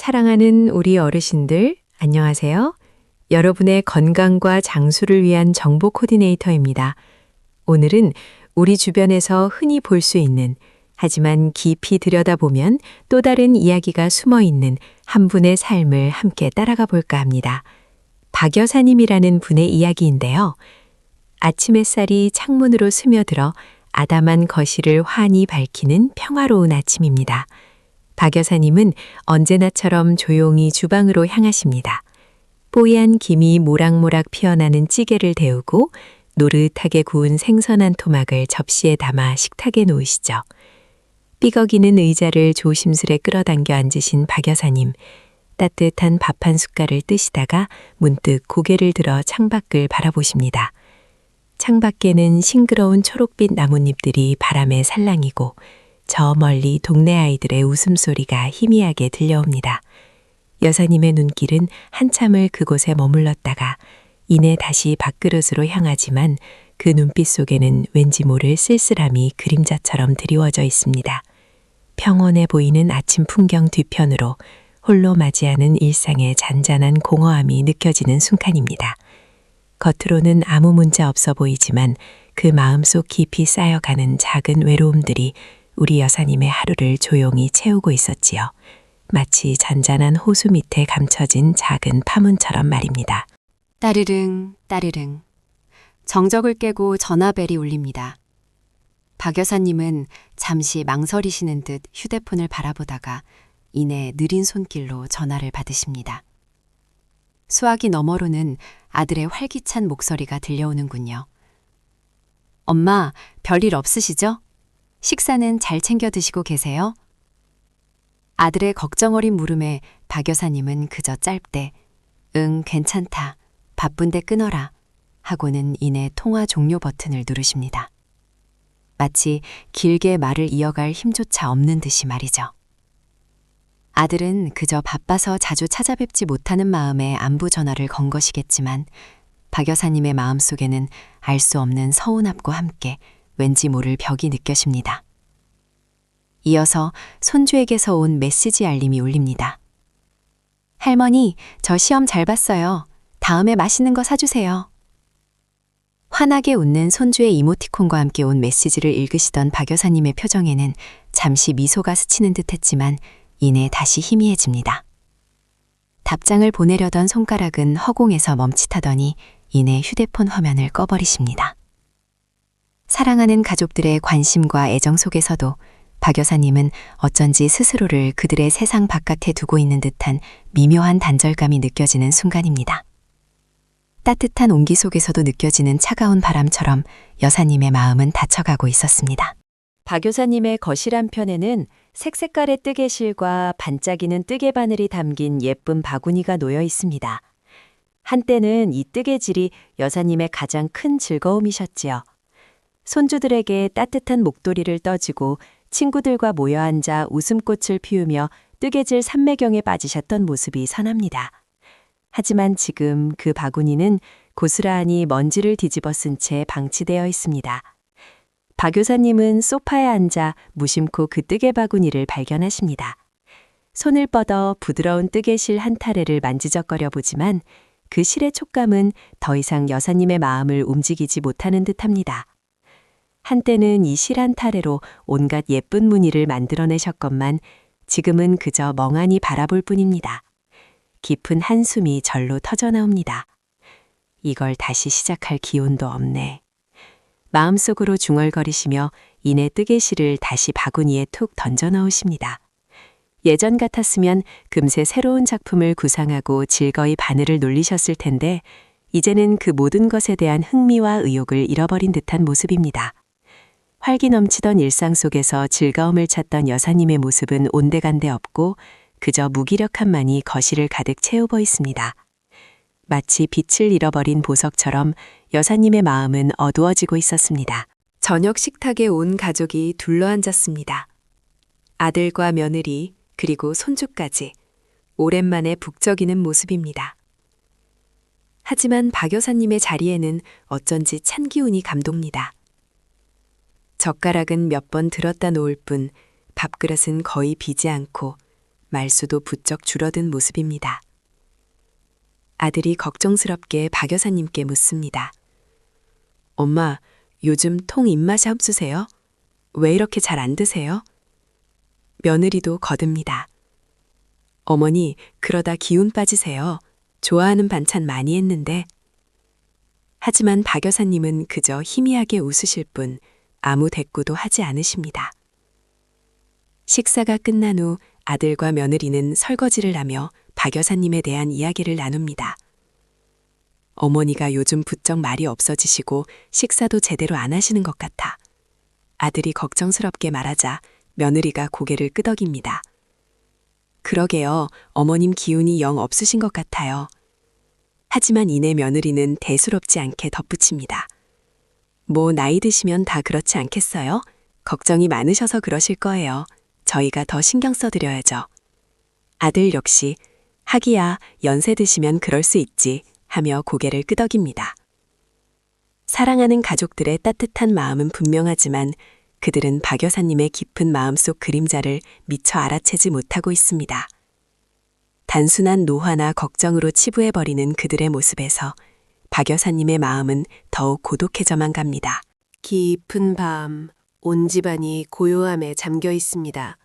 사랑하는 우리 어르신들, 안녕하세요. 여러분의 건강과 장수를 위한 정보 코디네이터입니다. 오늘은 우리 주변에서 흔히 볼 수 있는, 하지만 깊이 들여다보면 또 다른 이야기가 숨어 있는 한 분의 삶을 함께 따라가 볼까 합니다. 박 여사님이라는 분의 이야기인데요. 아침 햇살이 창문으로 스며들어 아담한 거실을 환히 밝히는 평화로운 아침입니다. 박 여사님은 언제나처럼 조용히 주방으로 향하십니다. 뽀얀 김이 모락모락 피어나는 찌개를 데우고 노릇하게 구운 생선 한 토막을 접시에 담아 식탁에 놓으시죠. 삐걱이는 의자를 조심스레 끌어당겨 앉으신 박 여사님. 따뜻한 밥 한 숟갈을 뜨시다가 문득 고개를 들어 창밖을 바라보십니다. 창밖에는 싱그러운 초록빛 나뭇잎들이 바람에 살랑이고 저 멀리 동네 아이들의 웃음소리가 희미하게 들려옵니다. 여사님의 눈길은 한참을 그곳에 머물렀다가 이내 다시 밥그릇으로 향하지만 그 눈빛 속에는 왠지 모를 쓸쓸함이 그림자처럼 드리워져 있습니다. 평온해 보이는 아침 풍경 뒤편으로 홀로 맞이하는 일상의 잔잔한 공허함이 느껴지는 순간입니다. 겉으로는 아무 문제 없어 보이지만 그 마음속 깊이 쌓여가는 작은 외로움들이 우리 여사님의 하루를 조용히 채우고 있었지요. 마치 잔잔한 호수 밑에 감춰진 작은 파문처럼 말입니다. 따르릉 따르릉 정적을 깨고 전화벨이 울립니다. 박 여사님은 잠시 망설이시는 듯 휴대폰을 바라보다가 이내 느린 손길로 전화를 받으십니다. 수화기 너머로는 아들의 활기찬 목소리가 들려오는군요. 엄마, 별일 없으시죠? 식사는 잘 챙겨 드시고 계세요? 아들의 걱정 어린 물음에 박 여사님은 그저 짧게 응, 괜찮다. 바쁜데 끊어라. 하고는 이내 통화 종료 버튼을 누르십니다. 마치 길게 말을 이어갈 힘조차 없는 듯이 말이죠. 아들은 그저 바빠서 자주 찾아뵙지 못하는 마음에 안부 전화를 건 것이겠지만 박 여사님의 마음속에는 알 수 없는 서운함과 함께 왠지 모를 벽이 느껴집니다. 이어서 손주에게서 온 메시지 알림이 울립니다. 할머니, 저 시험 잘 봤어요. 다음에 맛있는 거 사주세요. 환하게 웃는 손주의 이모티콘과 함께 온 메시지를 읽으시던 박 여사님의 표정에는 잠시 미소가 스치는 듯했지만 이내 다시 희미해집니다. 답장을 보내려던 손가락은 허공에서 멈칫하더니 이내 휴대폰 화면을 꺼버리십니다. 사랑하는 가족들의 관심과 애정 속에서도 박 여사님은 어쩐지 스스로를 그들의 세상 바깥에 두고 있는 듯한 미묘한 단절감이 느껴지는 순간입니다. 따뜻한 온기 속에서도 느껴지는 차가운 바람처럼 여사님의 마음은 닫혀가고 있었습니다. 박 여사님의 거실 한편에는 색색깔의 뜨개실과 반짝이는 뜨개 바늘이 담긴 예쁜 바구니가 놓여 있습니다. 한때는 이 뜨개질이 여사님의 가장 큰 즐거움이셨지요. 손주들에게 따뜻한 목도리를 떠주고 친구들과 모여 앉아 웃음꽃을 피우며 뜨개질 삼매경에 빠지셨던 모습이 선합니다. 하지만 지금 그 바구니는 고스란히 먼지를 뒤집어 쓴 채 방치되어 있습니다. 박 여사님은 소파에 앉아 무심코 그 뜨개 바구니를 발견하십니다. 손을 뻗어 부드러운 뜨개실 한 타래를 만지작거려 보지만 그 실의 촉감은 더 이상 여사님의 마음을 움직이지 못하는 듯합니다. 한때는 이 실 한 타래로 온갖 예쁜 무늬를 만들어내셨건만 지금은 그저 멍하니 바라볼 뿐입니다. 깊은 한숨이 절로 터져나옵니다. 이걸 다시 시작할 기운도 없네. 마음속으로 중얼거리시며 이내 뜨개실을 다시 바구니에 툭 던져 넣으십니다. 예전 같았으면 금세 새로운 작품을 구상하고 즐거이 바늘을 놀리셨을 텐데 이제는 그 모든 것에 대한 흥미와 의욕을 잃어버린 듯한 모습입니다. 활기 넘치던 일상 속에서 즐거움을 찾던 여사님의 모습은 온데간데 없고 그저 무기력함만이 거실을 가득 채우고 있습니다. 마치 빛을 잃어버린 보석처럼 여사님의 마음은 어두워지고 있었습니다. 저녁 식탁에 온 가족이 둘러앉았습니다. 아들과 며느리 그리고 손주까지 오랜만에 북적이는 모습입니다. 하지만 박 여사님의 자리에는 어쩐지 찬 기운이 감돕니다. 젓가락은 몇 번 들었다 놓을 뿐 밥그릇은 거의 비지 않고 말수도 부쩍 줄어든 모습입니다. 아들이 걱정스럽게 박 여사님께 묻습니다. 엄마, 요즘 통 입맛이 없으세요? 왜 이렇게 잘 안 드세요? 며느리도 거듭니다. 어머니, 그러다 기운 빠지세요. 좋아하는 반찬 많이 했는데. 하지만 박 여사님은 그저 희미하게 웃으실 뿐 아무 대꾸도 하지 않으십니다. 식사가 끝난 후 아들과 며느리는 설거지를 하며 박 여사님에 대한 이야기를 나눕니다. 어머니가 요즘 부쩍 말이 없어지시고 식사도 제대로 안 하시는 것 같아. 아들이 걱정스럽게 말하자 며느리가 고개를 끄덕입니다. 그러게요. 어머님 기운이 영 없으신 것 같아요. 하지만 이내 며느리는 대수롭지 않게 덧붙입니다. 뭐 나이 드시면 다 그렇지 않겠어요? 걱정이 많으셔서 그러실 거예요. 저희가 더 신경 써드려야죠. 아들 역시 하기야 연세 드시면 그럴 수 있지 하며 고개를 끄덕입니다. 사랑하는 가족들의 따뜻한 마음은 분명하지만 그들은 박 여사님의 깊은 마음속 그림자를 미처 알아채지 못하고 있습니다. 단순한 노화나 걱정으로 치부해버리는 그들의 모습에서 박 여사님의 마음은 더욱 고독해져만 갑니다. 깊은 밤, 온 집안이 고요함에 잠겨 있습니다.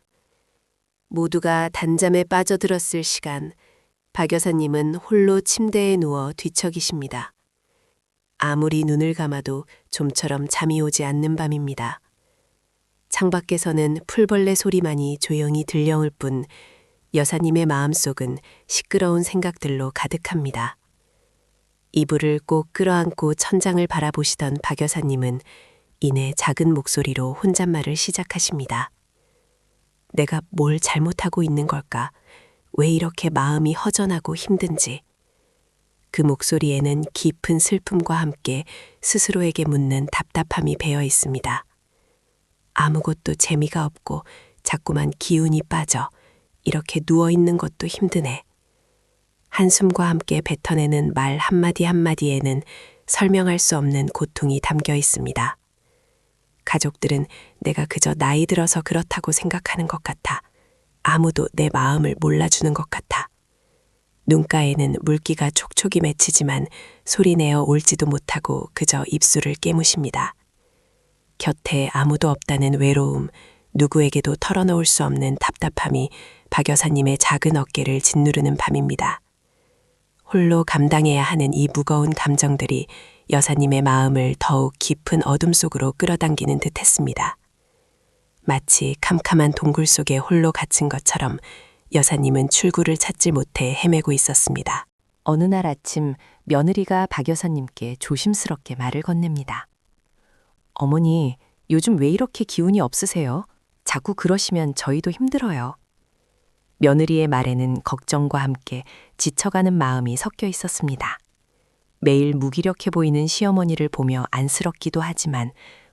모두가 단잠에 빠져들었을 시간, 박 여사님은 홀로 침대에 누워 뒤척이십니다. 아무리 눈을 감아도 좀처럼 잠이 오지 않는 밤입니다. 창밖에서는 풀벌레 소리만이 조용히 들려올 뿐 여사님의 마음속은 시끄러운 생각들로 가득합니다. 이불을 꼭 끌어안고 천장을 바라보시던 박 여사님은 이내 작은 목소리로 혼잣말을 시작하십니다. 내가 뭘 잘못하고 있는 걸까? 왜 이렇게 마음이 허전하고 힘든지. 그 목소리에는 깊은 슬픔과 함께 스스로에게 묻는 답답함이 배어 있습니다. 아무것도 재미가 없고 자꾸만 기운이 빠져 이렇게 누워있는 것도 힘드네. 한숨과 함께 뱉어내는 말 한마디 한마디에는 설명할 수 없는 고통이 담겨 있습니다. 가족들은 내가 그저 나이 들어서 그렇다고 생각하는 것 같아. 아무도 내 마음을 몰라주는 것 같아. 눈가에는 물기가 촉촉이 맺히지만 소리내어 옳지도 못하고 그저 입술을 깨무십니다. 곁에 아무도 없다는 외로움, 누구에게도 털어놓을 수 없는 답답함이 박 여사님의 작은 어깨를 짓누르는 밤입니다. 홀로 감당해야 하는 이 무거운 감정들이 여사님의 마음을 더욱 깊은 어둠 속으로 끌어당기는 듯 했습니다. 마치 캄캄한 동굴 속에 홀로 갇힌 것처럼 여사님은 출구를 찾지 못해 헤매고 있었습니다. 어느 날 아침 며느리가 박 여사님께 조심스럽게 말을 건넵니다. 어머니, 요즘 왜 이렇게 기운이 없으세요? 자꾸 그러시면 저희도 힘들어요. 며느리의 말에는 걱정과 함께 지쳐가는 마음이 섞여 있었습니다. 매일 무기력해 보이는 시어머니를 보며 안쓰럽기도 하지만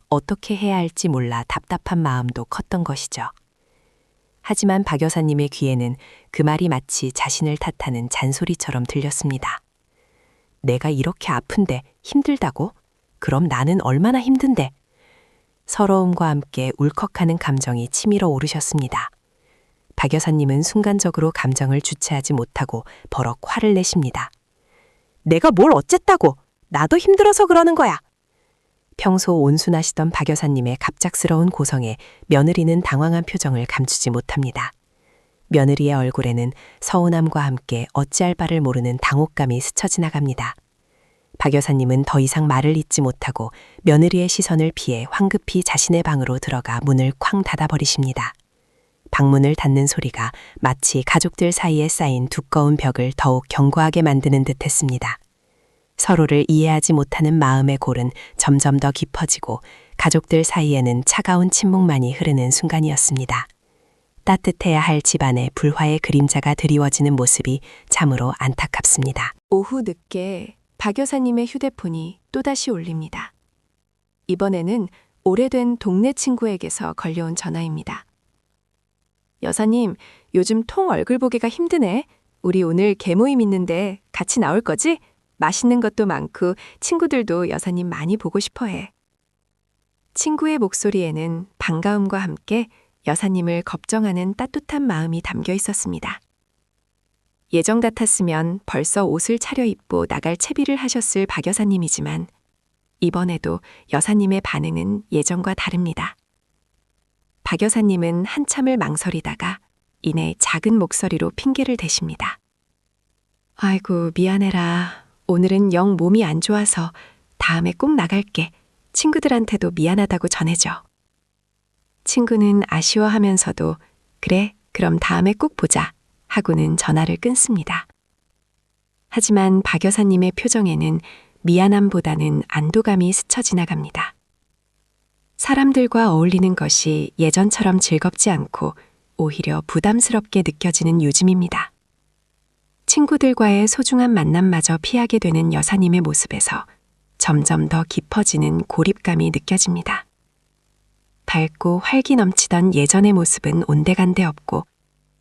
어떻게 해야 할지 몰라 답답한 마음도 컸던 것이죠. 하지만 박 여사님의 귀에는 그 말이 마치 자신을 탓하는 잔소리처럼 들렸습니다. 내가 이렇게 아픈데 힘들다고? 그럼 나는 얼마나 힘든데? 서러움과 함께 울컥하는 감정이 치밀어 오르셨습니다. 박 여사님은 순간적으로 감정을 주체하지 못하고 버럭 화를 내십니다. 내가 뭘 어쨌다고! 나도 힘들어서 그러는 거야! 평소 온순하시던 박 여사님의 갑작스러운 고성에 며느리는 당황한 표정을 감추지 못합니다. 며느리의 얼굴에는 서운함과 함께 어찌할 바를 모르는 당혹감이 스쳐 지나갑니다. 박 여사님은 더 이상 말을 잇지 못하고 며느리의 시선을 피해 황급히 자신의 방으로 들어가 문을 쾅 닫아버리십니다. 방문을 닫는 소리가 마치 가족들 사이에 쌓인 두꺼운 벽을 더욱 견고하게 만드는 듯했습니다. 서로를 이해하지 못하는 마음의 골은 점점 더 깊어지고 가족들 사이에는 차가운 침묵만이 흐르는 순간이었습니다. 따뜻해야 할 집안에 불화의 그림자가 드리워지는 모습이 참으로 안타깝습니다. 오후 늦게 박 여사님의 휴대폰이 또다시 울립니다. 이번에는 오래된 동네 친구에게서 걸려온 전화입니다. 여사님, 요즘 통 얼굴 보기가 힘드네. 우리 오늘 개모임 있는데 같이 나올 거지? 맛있는 것도 많고 친구들도 여사님 많이 보고 싶어해. 친구의 목소리에는 반가움과 함께 여사님을 걱정하는 따뜻한 마음이 담겨 있었습니다. 예전 같았으면 벌써 옷을 차려입고 나갈 채비를 하셨을 박 여사님이지만 이번에도 여사님의 반응은 예전과 다릅니다. 박 여사님은 한참을 망설이다가 이내 작은 목소리로 핑계를 대십니다. 아이고, 미안해라. 오늘은 영 몸이 안 좋아서 다음에 꼭 나갈게. 친구들한테도 미안하다고 전해줘. 친구는 아쉬워하면서도 그래, 그럼 다음에 꼭 보자 하고는 전화를 끊습니다. 하지만 박 여사님의 표정에는 미안함보다는 안도감이 스쳐 지나갑니다. 사람들과 어울리는 것이 예전처럼 즐겁지 않고 오히려 부담스럽게 느껴지는 요즘입니다. 친구들과의 소중한 만남마저 피하게 되는 여사님의 모습에서 점점 더 깊어지는 고립감이 느껴집니다. 밝고 활기 넘치던 예전의 모습은 온데간데 없고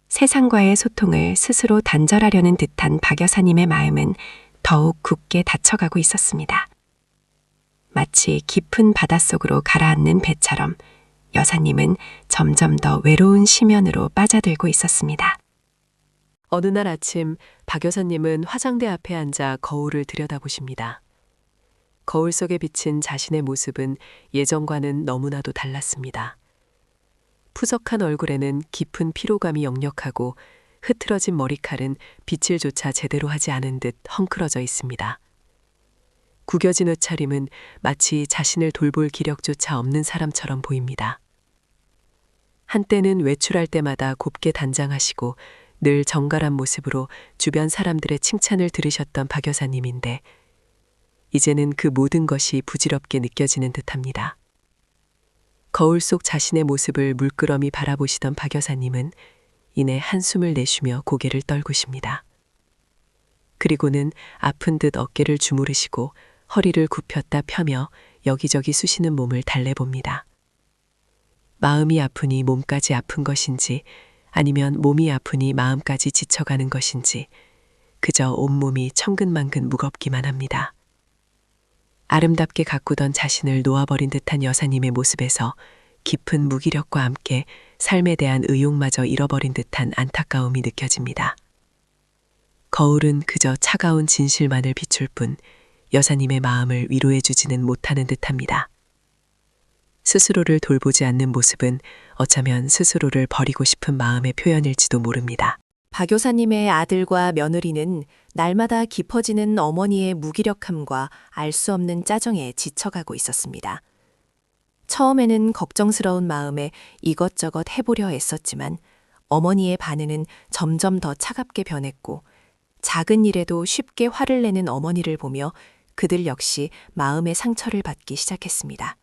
세상과의 소통을 스스로 단절하려는 듯한 박 여사님의 마음은 더욱 굳게 닫혀가고 있었습니다. 마치 깊은 바닷속으로 가라앉는 배처럼 여사님은 점점 더 외로운 심연으로 빠져들고 있었습니다. 어느 날 아침 박 여사님은 화장대 앞에 앉아 거울을 들여다보십니다. 거울 속에 비친 자신의 모습은 예전과는 너무나도 달랐습니다. 푸석한 얼굴에는 깊은 피로감이 역력하고 흐트러진 머리칼은 빗질 조차 제대로 하지 않은 듯 헝클어져 있습니다. 구겨진 옷차림은 마치 자신을 돌볼 기력조차 없는 사람처럼 보입니다. 한때는 외출할 때마다 곱게 단장하시고 늘 정갈한 모습으로 주변 사람들의 칭찬을 들으셨던 박 여사님인데 이제는 그 모든 것이 부질없게 느껴지는 듯합니다. 거울 속 자신의 모습을 물끄러미 바라보시던 박 여사님은 이내 한숨을 내쉬며 고개를 떨구십니다. 그리고는 아픈 듯 어깨를 주무르시고 허리를 굽혔다 펴며 여기저기 쑤시는 몸을 달래봅니다. 마음이 아프니 몸까지 아픈 것인지 아니면 몸이 아프니 마음까지 지쳐가는 것인지 그저 온몸이 천근만근 무겁기만 합니다. 아름답게 가꾸던 자신을 놓아버린 듯한 여사님의 모습에서 깊은 무기력과 함께 삶에 대한 의욕마저 잃어버린 듯한 안타까움이 느껴집니다. 거울은 그저 차가운 진실만을 비출 뿐 여사님의 마음을 위로해주지는 못하는 듯합니다. 스스로를 돌보지 않는 모습은 어쩌면 스스로를 버리고 싶은 마음의 표현일지도 모릅니다. 박 여사님의 아들과 며느리는 날마다 깊어지는 어머니의 무기력함과 알 수 없는 짜증에 지쳐가고 있었습니다. 처음에는 걱정스러운 마음에 이것저것 해보려 애썼지만 어머니의 반응은 점점 더 차갑게 변했고 작은 일에도 쉽게 화를 내는 어머니를 보며 그들 역시 마음의 상처를 받기 시작했습니다.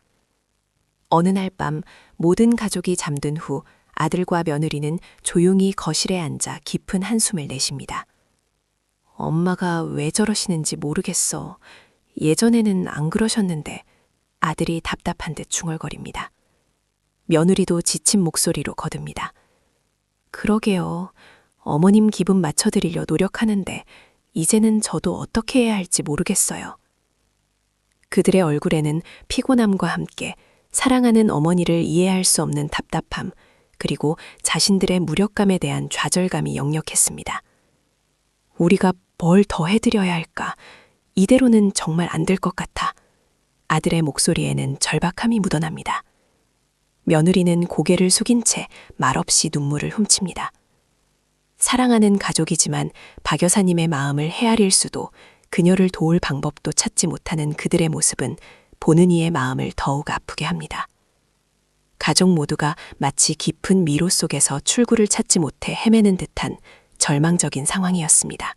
어느 날 밤 모든 가족이 잠든 후 아들과 며느리는 조용히 거실에 앉아 깊은 한숨을 내쉽니다. 엄마가 왜 저러시는지 모르겠어. 예전에는 안 그러셨는데 아들이 답답한 듯 중얼거립니다. 며느리도 지친 목소리로 거듭니다. 그러게요. 어머님 기분 맞춰드리려 노력하는데 이제는 저도 어떻게 해야 할지 모르겠어요. 그들의 얼굴에는 피곤함과 함께 사랑하는 어머니를 이해할 수 없는 답답함, 그리고 자신들의 무력감에 대한 좌절감이 역력했습니다. 우리가 뭘 더 해드려야 할까? 이대로는 정말 안 될 것 같아. 아들의 목소리에는 절박함이 묻어납니다. 며느리는 고개를 숙인 채 말없이 눈물을 훔칩니다. 사랑하는 가족이지만 박 여사님의 마음을 헤아릴 수도 그녀를 도울 방법도 찾지 못하는 그들의 모습은 보는 이의 마음을 더욱 아프게 합니다. 가족 모두가 마치 깊은 미로 속에서 출구를 찾지 못해 헤매는 듯한 절망적인 상황이었습니다.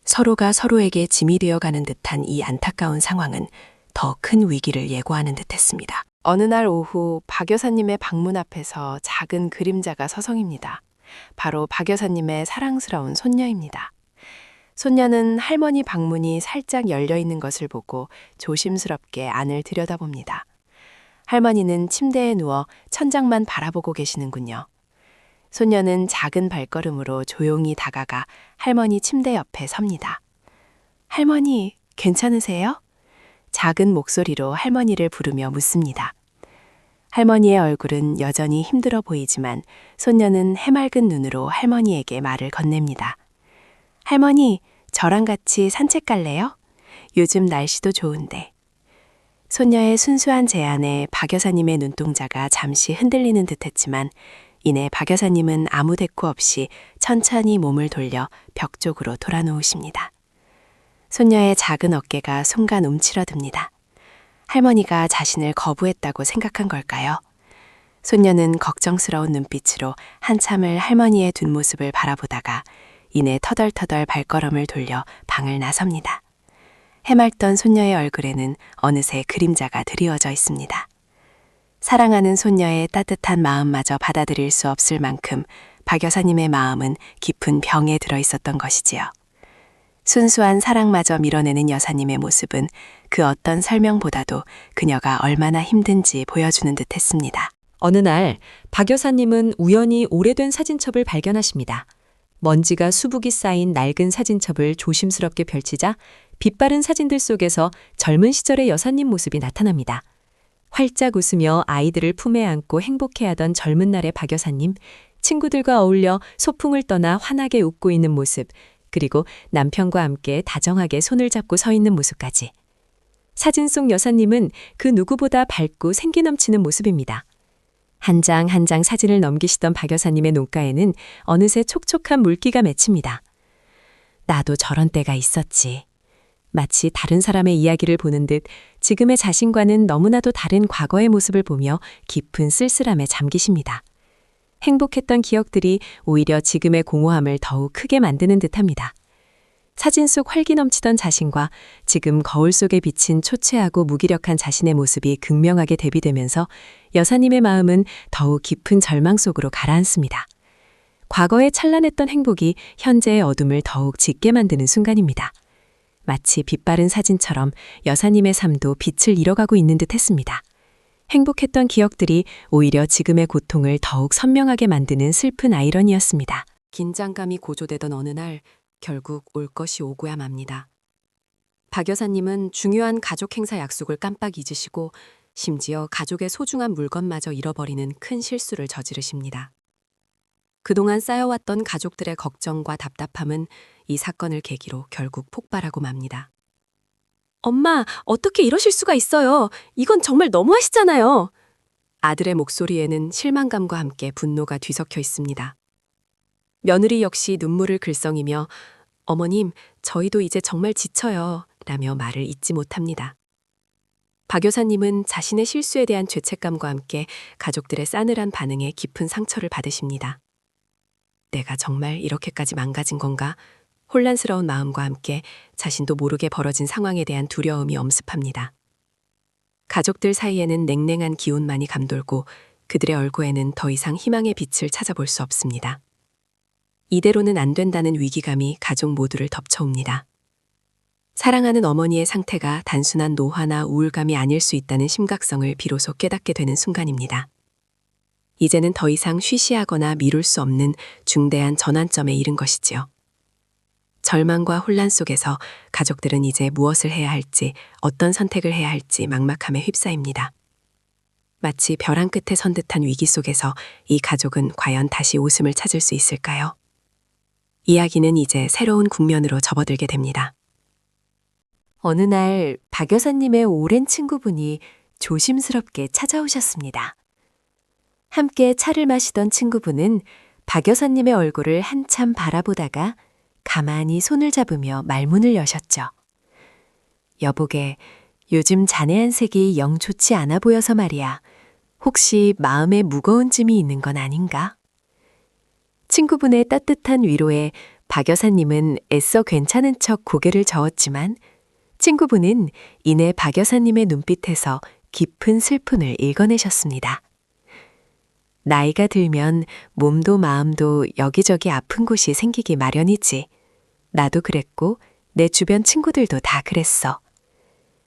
서로가 서로에게 짐이 되어가는 듯한 이 안타까운 상황은 더 큰 위기를 예고하는 듯했습니다. 어느 날 오후 박 여사님의 방문 앞에서 작은 그림자가 서성입니다. 바로 박 여사님의 사랑스러운 손녀입니다. 손녀는 할머니 방문이 살짝 열려 있는 것을 보고 조심스럽게 안을 들여다봅니다. 할머니는 침대에 누워 천장만 바라보고 계시는군요. 손녀는 작은 발걸음으로 조용히 다가가 할머니 침대 옆에 섭니다. 할머니, 괜찮으세요? 작은 목소리로 할머니를 부르며 묻습니다. 할머니의 얼굴은 여전히 힘들어 보이지만 손녀는 해맑은 눈으로 할머니에게 말을 건넵니다. 할머니, 저랑 같이 산책 갈래요? 요즘 날씨도 좋은데. 손녀의 순수한 제안에 박 여사님의 눈동자가 잠시 흔들리는 듯했지만 이내 박 여사님은 아무 대꾸 없이 천천히 몸을 돌려 벽 쪽으로 돌아놓으십니다. 손녀의 작은 어깨가 순간 움츠러듭니다. 할머니가 자신을 거부했다고 생각한 걸까요? 손녀는 걱정스러운 눈빛으로 한참을 할머니의 뒷모습을 바라보다가 이내 터덜터덜 발걸음을 돌려 방을 나섭니다. 해맑던 손녀의 얼굴에는 어느새 그림자가 드리워져 있습니다. 사랑하는 손녀의 따뜻한 마음마저 받아들일 수 없을 만큼 박 여사님의 마음은 깊은 병에 들어 있었던 것이지요. 순수한 사랑마저 밀어내는 여사님의 모습은 그 어떤 설명보다도 그녀가 얼마나 힘든지 보여주는 듯했습니다. 어느 날 박 여사님은 우연히 오래된 사진첩을 발견하십니다. 먼지가 수북이 쌓인 낡은 사진첩을 조심스럽게 펼치자 빛바른 사진들 속에서 젊은 시절의 여사님 모습이 나타납니다. 활짝 웃으며 아이들을 품에 안고 행복해하던 젊은 날의 박 여사님, 친구들과 어울려 소풍을 떠나 환하게 웃고 있는 모습, 그리고 남편과 함께 다정하게 손을 잡고 서 있는 모습까지. 사진 속 여사님은 그 누구보다 밝고 생기 넘치는 모습입니다. 한 장 한 장 사진을 넘기시던 박 여사님의 눈가에는 어느새 촉촉한 물기가 맺힙니다. 나도 저런 때가 있었지. 마치 다른 사람의 이야기를 보는 듯 지금의 자신과는 너무나도 다른 과거의 모습을 보며 깊은 쓸쓸함에 잠기십니다. 행복했던 기억들이 오히려 지금의 공허함을 더욱 크게 만드는 듯합니다. 사진 속 활기 넘치던 자신과 지금 거울 속에 비친 초췌하고 무기력한 자신의 모습이 극명하게 대비되면서 여사님의 마음은 더욱 깊은 절망 속으로 가라앉습니다. 과거에 찬란했던 행복이 현재의 어둠을 더욱 짙게 만드는 순간입니다. 마치 빛바른 사진처럼 여사님의 삶도 빛을 잃어가고 있는 듯 했습니다. 행복했던 기억들이 오히려 지금의 고통을 더욱 선명하게 만드는 슬픈 아이러니였습니다. 긴장감이 고조되던 어느 날 결국 올 것이 오고야 맙니다. 박 여사님은 중요한 가족 행사 약속을 깜빡 잊으시고 심지어 가족의 소중한 물건마저 잃어버리는 큰 실수를 저지르십니다. 그동안 쌓여왔던 가족들의 걱정과 답답함은 이 사건을 계기로 결국 폭발하고 맙니다. 엄마, 어떻게 이러실 수가 있어요? 이건 정말 너무하시잖아요. 아들의 목소리에는 실망감과 함께 분노가 뒤섞여 있습니다. 며느리 역시 눈물을 글썽이며 어머님, 저희도 이제 정말 지쳐요. 라며 말을 잇지 못합니다. 박 여사님은 자신의 실수에 대한 죄책감과 함께 가족들의 싸늘한 반응에 깊은 상처를 받으십니다. 내가 정말 이렇게까지 망가진 건가? 혼란스러운 마음과 함께 자신도 모르게 벌어진 상황에 대한 두려움이 엄습합니다. 가족들 사이에는 냉랭한 기운만이 감돌고 그들의 얼굴에는 더 이상 희망의 빛을 찾아볼 수 없습니다. 이대로는 안 된다는 위기감이 가족 모두를 덮쳐옵니다. 사랑하는 어머니의 상태가 단순한 노화나 우울감이 아닐 수 있다는 심각성을 비로소 깨닫게 되는 순간입니다. 이제는 더 이상 쉬쉬하거나 미룰 수 없는 중대한 전환점에 이른 것이지요. 절망과 혼란 속에서 가족들은 이제 무엇을 해야 할지, 어떤 선택을 해야 할지 막막함에 휩싸입니다. 마치 벼랑 끝에 선 듯한 위기 속에서 이 가족은 과연 다시 웃음을 찾을 수 있을까요? 이야기는 이제 새로운 국면으로 접어들게 됩니다. 어느 날 박 여사님의 오랜 친구분이 조심스럽게 찾아오셨습니다. 함께 차를 마시던 친구분은 박 여사님의 얼굴을 한참 바라보다가 가만히 손을 잡으며 말문을 여셨죠. 여보게, 요즘 자네 안색이 영 좋지 않아 보여서 말이야. 혹시 마음에 무거운 짐이 있는 건 아닌가? 친구분의 따뜻한 위로에 박 여사님은 애써 괜찮은 척 고개를 저었지만 친구분은 이내 박 여사님의 눈빛에서 깊은 슬픔을 읽어내셨습니다. 나이가 들면 몸도 마음도 여기저기 아픈 곳이 생기기 마련이지. 나도 그랬고 내 주변 친구들도 다 그랬어.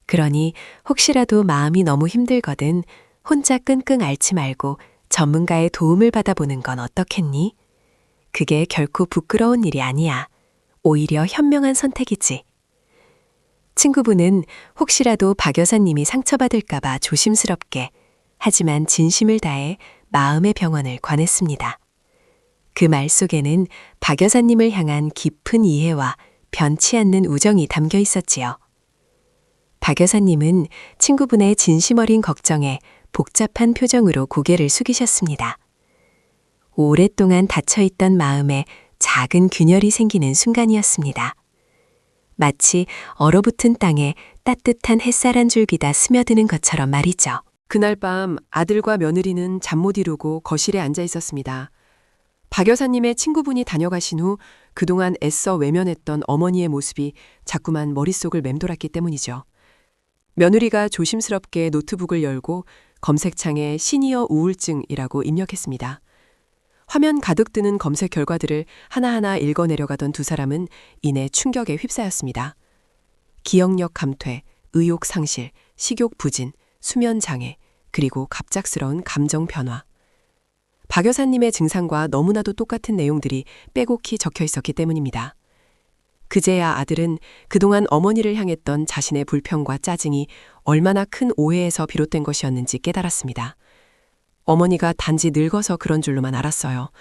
그러니 혹시라도 마음이 너무 힘들거든 혼자 끙끙 앓지 말고 전문가의 도움을 받아보는 건 어떻겠니? 그게 결코 부끄러운 일이 아니야. 오히려 현명한 선택이지. 친구분은 혹시라도 박 여사님이 상처받을까봐 조심스럽게 하지만 진심을 다해 마음의 병원을 권했습니다. 그 말 속에는 박 여사님을 향한 깊은 이해와 변치 않는 우정이 담겨 있었지요. 박 여사님은 친구분의 진심 어린 걱정에 복잡한 표정으로 고개를 숙이셨습니다. 오랫동안 닫혀있던 마음에 작은 균열이 생기는 순간이었습니다. 마치 얼어붙은 땅에 따뜻한 햇살 한 줄기가 스며드는 것처럼 말이죠. 그날 밤 아들과 며느리는 잠 못 이루고 거실에 앉아 있었습니다. 박 여사님의 친구분이 다녀가신 후 그동안 애써 외면했던 어머니의 모습이 자꾸만 머릿속을 맴돌았기 때문이죠. 며느리가 조심스럽게 노트북을 열고 검색창에 시니어 우울증이라고 입력했습니다. 화면 가득 뜨는 검색 결과들을 하나하나 읽어내려가던 두 사람은 이내 충격에 휩싸였습니다. 기억력 감퇴, 의욕 상실, 식욕 부진, 수면 장애, 그리고 갑작스러운 감정 변화. 박 여사님의 증상과 너무나도 똑같은 내용들이 빼곡히 적혀 있었기 때문입니다. 그제야 아들은 그동안 어머니를 향했던 자신의 불평과 짜증이 얼마나 큰 오해에서 비롯된 것이었는지 깨달았습니다. 어머니가 단지 늙어서 그런 줄로만 알았어요.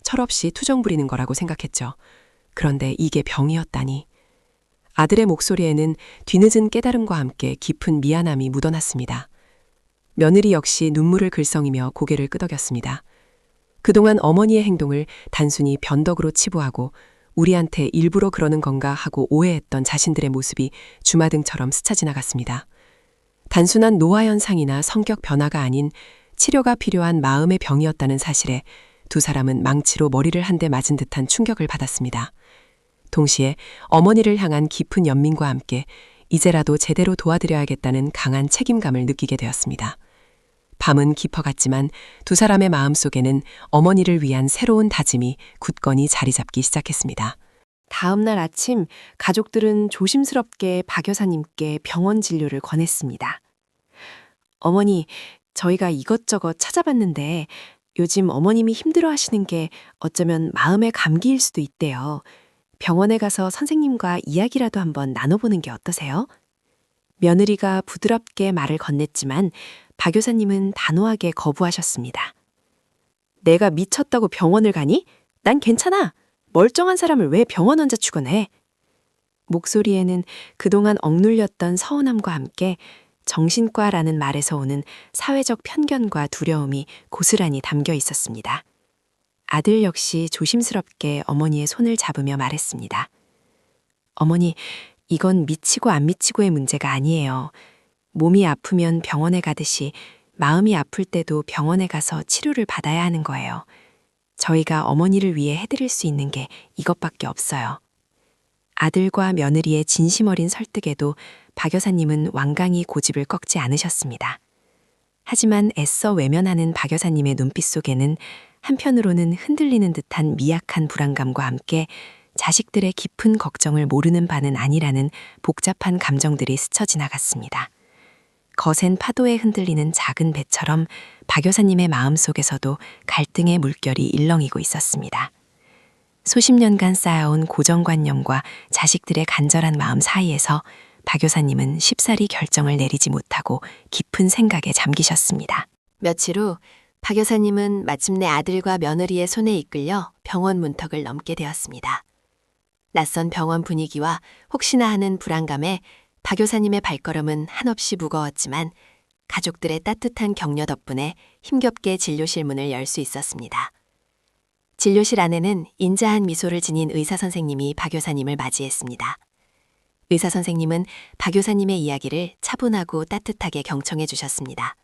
철없이 투정 부리는 거라고 생각했죠. 그런데 이게 병이었다니. 아들의 목소리에는 뒤늦은 깨달음과 함께 깊은 미안함이 묻어났습니다. 며느리 역시 눈물을 글썽이며 고개를 끄덕였습니다. 그동안 어머니의 행동을 단순히 변덕으로 치부하고 우리한테 일부러 그러는 건가 하고 오해했던 자신들의 모습이 주마등처럼 스쳐 지나갔습니다. 단순한 노화 현상이나 성격 변화가 아닌 치료가 필요한 마음의 병이었다는 사실에 두 사람은 망치로 머리를 한 대 맞은 듯한 충격을 받았습니다. 동시에 어머니를 향한 깊은 연민과 함께 이제라도 제대로 도와드려야겠다는 강한 책임감을 느끼게 되었습니다. 밤은 깊어갔지만 두 사람의 마음속에는 어머니를 위한 새로운 다짐이 굳건히 자리 잡기 시작했습니다. 다음 날 아침 가족들은 조심스럽게 박 여사님께 병원 진료를 권했습니다. 어머니, 저희가 이것저것 찾아봤는데 요즘 어머님이 힘들어하시는 게 어쩌면 마음의 감기일 수도 있대요. 병원에 가서 선생님과 이야기라도 한번 나눠보는 게 어떠세요? 며느리가 부드럽게 말을 건넸지만 박 여사님은 단호하게 거부하셨습니다. 내가 미쳤다고 병원을 가니? 난 괜찮아. 멀쩡한 사람을 왜 병원 혼자 출근해? 목소리에는 그동안 억눌렸던 서운함과 함께 정신과라는 말에서 오는 사회적 편견과 두려움이 고스란히 담겨 있었습니다. 아들 역시 조심스럽게 어머니의 손을 잡으며 말했습니다. 어머니, 이건 미치고 안 미치고의 문제가 아니에요. 몸이 아프면 병원에 가듯이 마음이 아플 때도 병원에 가서 치료를 받아야 하는 거예요. 저희가 어머니를 위해 해드릴 수 있는 게 이것밖에 없어요. 아들과 며느리의 진심 어린 설득에도 박 여사님은 완강히 고집을 꺾지 않으셨습니다. 하지만 애써 외면하는 박 여사님의 눈빛 속에는 한편으로는 흔들리는 듯한 미약한 불안감과 함께 자식들의 깊은 걱정을 모르는 바는 아니라는 복잡한 감정들이 스쳐 지나갔습니다. 거센 파도에 흔들리는 작은 배처럼 박 여사님의 마음속에서도 갈등의 물결이 일렁이고 있었습니다. 수십 년간 쌓아온 고정관념과 자식들의 간절한 마음 사이에서 박 여사님은 쉽사리 결정을 내리지 못하고 깊은 생각에 잠기셨습니다. 며칠 후 박 여사님은 마침내 아들과 며느리의 손에 이끌려 병원 문턱을 넘게 되었습니다. 낯선 병원 분위기와 혹시나 하는 불안감에 박 여사님의 발걸음은 한없이 무거웠지만 가족들의 따뜻한 격려 덕분에 힘겹게 진료실 문을 열 수 있었습니다. 진료실 안에는 인자한 미소를 지닌 의사 선생님이 박 여사님을 맞이했습니다. 의사 선생님은 박 여사님의 이야기를 차분하고 따뜻하게 경청해 주셨습니다.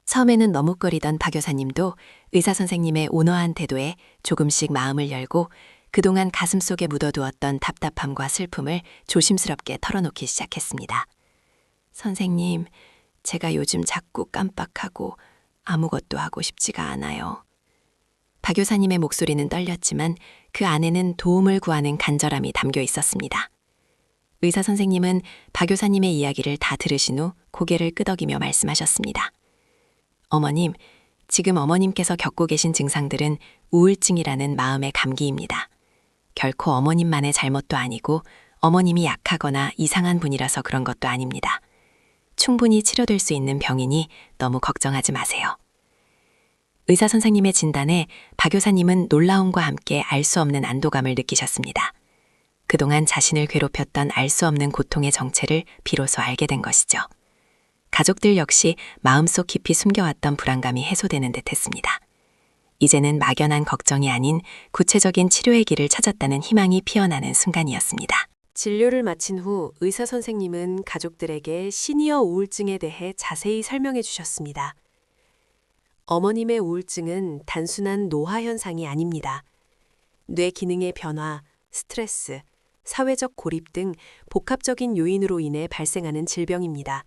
처음에는 머뭇거리던 박 여사님도 의사 선생님의 온화한 태도에 조금씩 마음을 열고 그동안 가슴속에 묻어두었던 답답함과 슬픔을 조심스럽게 털어놓기 시작했습니다. 선생님, 제가 요즘 자꾸 깜빡하고 아무것도 하고 싶지가 않아요. 박 여사님의 목소리는 떨렸지만 그 안에는 도움을 구하는 간절함이 담겨 있었습니다. 의사 선생님은 박 여사님의 이야기를 다 들으신 후 고개를 끄덕이며 말씀하셨습니다. 어머님, 지금 어머님께서 겪고 계신 증상들은 우울증이라는 마음의 감기입니다. 결코 어머님만의 잘못도 아니고 어머님이 약하거나 이상한 분이라서 그런 것도 아닙니다. 충분히 치료될 수 있는 병이니 너무 걱정하지 마세요. 의사 선생님의 진단에 박 교사님은 놀라움과 함께 알 수 없는 안도감을 느끼셨습니다. 그동안 자신을 괴롭혔던 알 수 없는 고통의 정체를 비로소 알게 된 것이죠. 가족들 역시 마음속 깊이 숨겨왔던 불안감이 해소되는 듯 했습니다. 이제는 막연한 걱정이 아닌 구체적인 치료의 길을 찾았다는 희망이 피어나는 순간이었습니다. 진료를 마친 후 의사 선생님은 가족들에게 시니어 우울증에 대해 자세히 설명해 주셨습니다. 어머님의 우울증은 단순한 노화 현상이 아닙니다. 뇌 기능의 변화, 스트레스, 사회적 고립 등 복합적인 요인으로 인해 발생하는 질병입니다.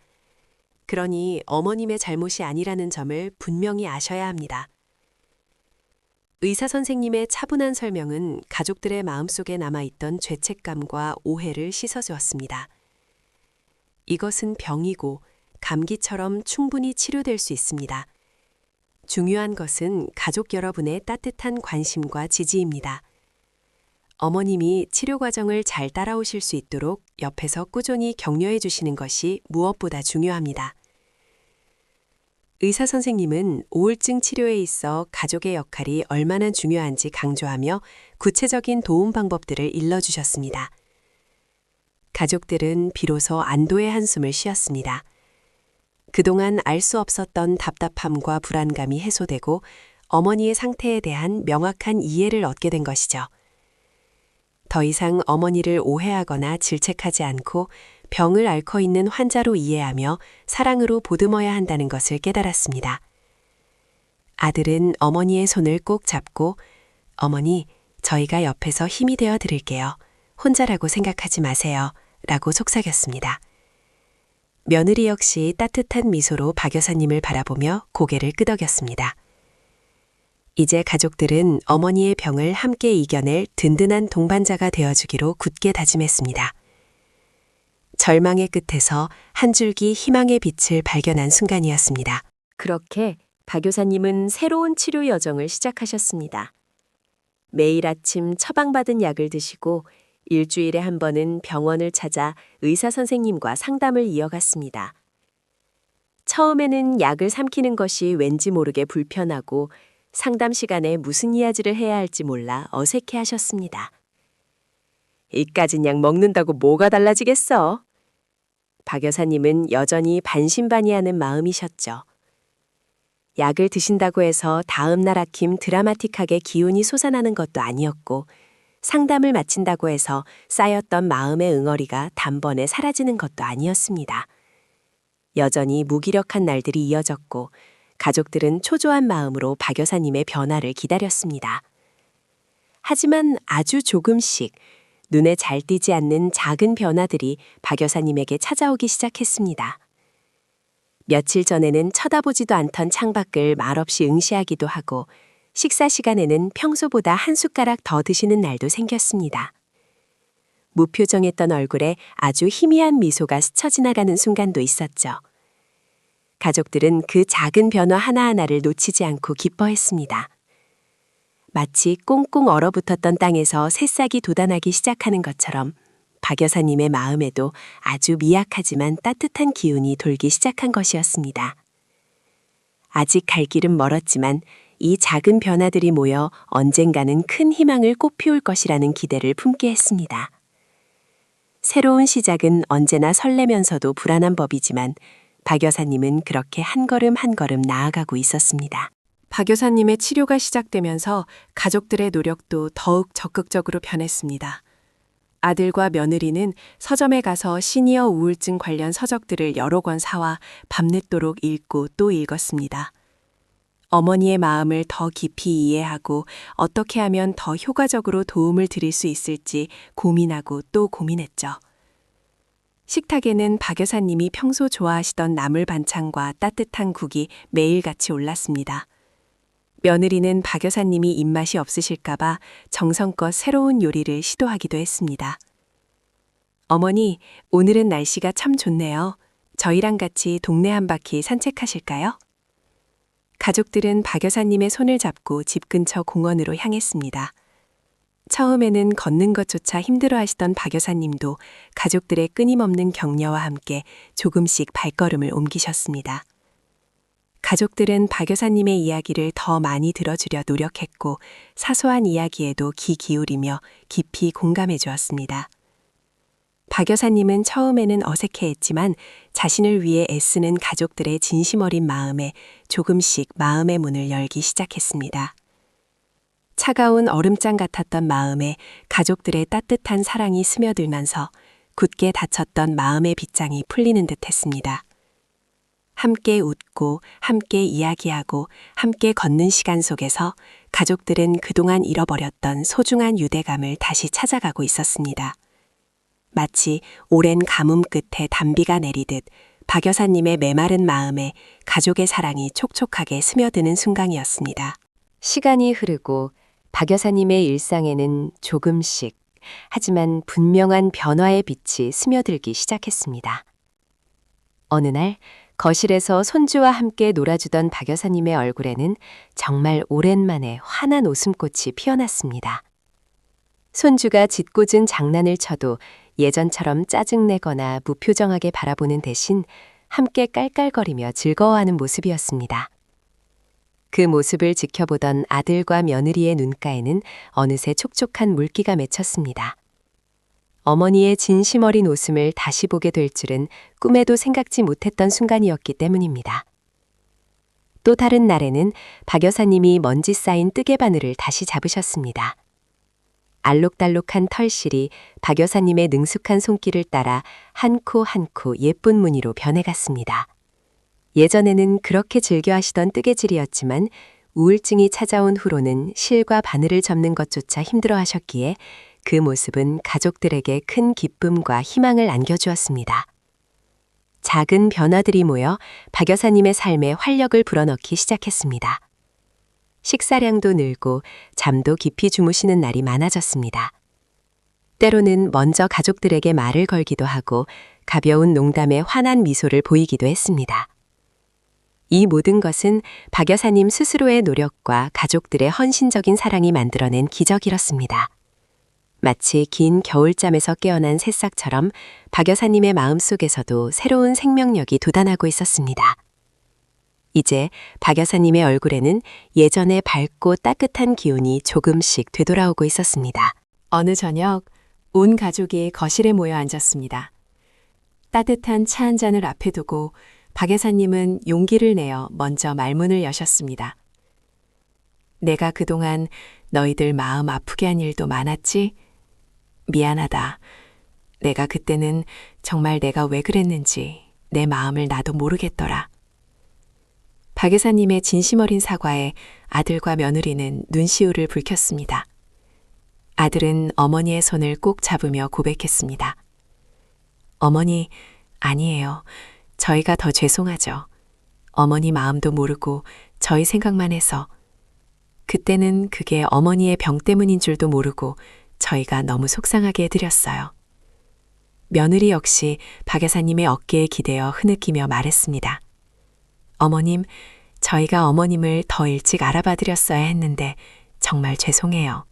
그러니 어머님의 잘못이 아니라는 점을 분명히 아셔야 합니다. 의사 선생님의 차분한 설명은 가족들의 마음속에 남아있던 죄책감과 오해를 씻어주었습니다. 이것은 병이고 감기처럼 충분히 치료될 수 있습니다. 중요한 것은 가족 여러분의 따뜻한 관심과 지지입니다. 어머님이 치료 과정을 잘 따라오실 수 있도록 옆에서 꾸준히 격려해 주시는 것이 무엇보다 중요합니다. 의사 선생님은 우울증 치료에 있어 가족의 역할이 얼마나 중요한지 강조하며 구체적인 도움 방법들을 일러주셨습니다. 가족들은 비로소 안도의 한숨을 쉬었습니다. 그동안 알 수 없었던 답답함과 불안감이 해소되고 어머니의 상태에 대한 명확한 이해를 얻게 된 것이죠. 더 이상 어머니를 오해하거나 질책하지 않고 병을 앓고 있는 환자로 이해하며 사랑으로 보듬어야 한다는 것을 깨달았습니다. 아들은 어머니의 손을 꼭 잡고 어머니, 저희가 옆에서 힘이 되어 드릴게요. 혼자라고 생각하지 마세요. 라고 속삭였습니다. 며느리 역시 따뜻한 미소로 박 여사님을 바라보며 고개를 끄덕였습니다. 이제 가족들은 어머니의 병을 함께 이겨낼 든든한 동반자가 되어주기로 굳게 다짐했습니다. 절망의 끝에서 한 줄기 희망의 빛을 발견한 순간이었습니다. 그렇게 박 교사님은 새로운 치료 여정을 시작하셨습니다. 매일 아침 처방받은 약을 드시고 일주일에 한 번은 병원을 찾아 의사 선생님과 상담을 이어갔습니다. 처음에는 약을 삼키는 것이 왠지 모르게 불편하고 상담 시간에 무슨 이야기를 해야 할지 몰라 어색해 하셨습니다. 이까진 약 먹는다고 뭐가 달라지겠어? 박 여사님은 여전히 반신반의하는 마음이셨죠. 약을 드신다고 해서 다음 날 아침 드라마틱하게 기운이 솟아나는 것도 아니었고 상담을 마친다고 해서 쌓였던 마음의 응어리가 단번에 사라지는 것도 아니었습니다. 여전히 무기력한 날들이 이어졌고 가족들은 초조한 마음으로 박 여사님의 변화를 기다렸습니다. 하지만 아주 조금씩 눈에 잘 띄지 않는 작은 변화들이 박 여사님에게 찾아오기 시작했습니다. 며칠 전에는 쳐다보지도 않던 창밖을 말없이 응시하기도 하고 식사 시간에는 평소보다 한 숟가락 더 드시는 날도 생겼습니다. 무표정했던 얼굴에 아주 희미한 미소가 스쳐 지나가는 순간도 있었죠. 가족들은 그 작은 변화 하나하나를 놓치지 않고 기뻐했습니다. 마치 꽁꽁 얼어붙었던 땅에서 새싹이 돋아나기 시작하는 것처럼 박 여사님의 마음에도 아주 미약하지만 따뜻한 기운이 돌기 시작한 것이었습니다. 아직 갈 길은 멀었지만 이 작은 변화들이 모여 언젠가는 큰 희망을 꽃피울 것이라는 기대를 품게 했습니다. 새로운 시작은 언제나 설레면서도 불안한 법이지만 박 여사님은 그렇게 한 걸음 한 걸음 나아가고 있었습니다. 박 여사님의 치료가 시작되면서 가족들의 노력도 더욱 적극적으로 변했습니다. 아들과 며느리는 서점에 가서 시니어 우울증 관련 서적들을 여러 권 사와 밤늦도록 읽고 또 읽었습니다. 어머니의 마음을 더 깊이 이해하고 어떻게 하면 더 효과적으로 도움을 드릴 수 있을지 고민하고 또 고민했죠. 식탁에는 박 여사님이 평소 좋아하시던 나물 반찬과 따뜻한 국이 매일같이 올랐습니다. 며느리는 박 여사님이 입맛이 없으실까봐 정성껏 새로운 요리를 시도하기도 했습니다. 어머니, 오늘은 날씨가 참 좋네요. 저희랑 같이 동네 한 바퀴 산책하실까요? 가족들은 박 여사님의 손을 잡고 집 근처 공원으로 향했습니다. 처음에는 걷는 것조차 힘들어하시던 박 여사님도 가족들의 끊임없는 격려와 함께 조금씩 발걸음을 옮기셨습니다. 가족들은 박 여사님의 이야기를 더 많이 들어주려 노력했고 사소한 이야기에도 귀 기울이며 깊이 공감해 주었습니다. 박 여사님은 처음에는 어색해했지만 자신을 위해 애쓰는 가족들의 진심 어린 마음에 조금씩 마음의 문을 열기 시작했습니다. 차가운 얼음장 같았던 마음에 가족들의 따뜻한 사랑이 스며들면서 굳게 닫혔던 마음의 빗장이 풀리는 듯 했습니다. 함께 웃고 함께 이야기하고 함께 걷는 시간 속에서 가족들은 그동안 잃어버렸던 소중한 유대감을 다시 찾아가고 있었습니다. 마치 오랜 가뭄 끝에 단비가 내리듯 박 여사님의 메마른 마음에 가족의 사랑이 촉촉하게 스며드는 순간이었습니다. 시간이 흐르고 박 여사님의 일상에는 조금씩 하지만 분명한 변화의 빛이 스며들기 시작했습니다. 어느 날 거실에서 손주와 함께 놀아주던 박 여사님의 얼굴에는 정말 오랜만에 환한 웃음꽃이 피어났습니다. 손주가 짓궂은 장난을 쳐도 예전처럼 짜증내거나 무표정하게 바라보는 대신 함께 깔깔거리며 즐거워하는 모습이었습니다. 그 모습을 지켜보던 아들과 며느리의 눈가에는 어느새 촉촉한 물기가 맺혔습니다. 어머니의 진심 어린 웃음을 다시 보게 될 줄은 꿈에도 생각지 못했던 순간이었기 때문입니다. 또 다른 날에는 박 여사님이 먼지 쌓인 뜨개 바늘을 다시 잡으셨습니다. 알록달록한 털실이 박 여사님의 능숙한 손길을 따라 한 코 한 코 예쁜 무늬로 변해갔습니다. 예전에는 그렇게 즐겨 하시던 뜨개질이었지만 우울증이 찾아온 후로는 실과 바늘을 접는 것조차 힘들어 하셨기에 그 모습은 가족들에게 큰 기쁨과 희망을 안겨주었습니다. 작은 변화들이 모여 박 여사님의 삶에 활력을 불어넣기 시작했습니다. 식사량도 늘고 잠도 깊이 주무시는 날이 많아졌습니다. 때로는 먼저 가족들에게 말을 걸기도 하고 가벼운 농담에 환한 미소를 보이기도 했습니다. 이 모든 것은 박 여사님 스스로의 노력과 가족들의 헌신적인 사랑이 만들어낸 기적이었습니다. 마치 긴 겨울잠에서 깨어난 새싹처럼 박 여사님의 마음속에서도 새로운 생명력이 돋아나고 있었습니다. 이제 박 여사님의 얼굴에는 예전의 밝고 따뜻한 기운이 조금씩 되돌아오고 있었습니다. 어느 저녁 온 가족이 거실에 모여 앉았습니다. 따뜻한 차 한 잔을 앞에 두고 박 여사님은 용기를 내어 먼저 말문을 여셨습니다. 내가 그동안 너희들 마음 아프게 한 일도 많았지? 미안하다. 내가 그때는 정말 내가 왜 그랬는지 내 마음을 나도 모르겠더라. 박 여사님의 진심 어린 사과에 아들과 며느리는 눈시울을 붉혔습니다. 아들은 어머니의 손을 꼭 잡으며 고백했습니다. 어머니, 아니에요. 저희가 더 죄송하죠. 어머니 마음도 모르고 저희 생각만 해서 그때는 그게 어머니의 병 때문인 줄도 모르고 저희가 너무 속상하게 해드렸어요. 며느리 역시 박 여사님의 어깨에 기대어 흐느끼며 말했습니다. 어머님, 저희가 어머님을 더 일찍 알아봐 드렸어야 했는데 정말 죄송해요.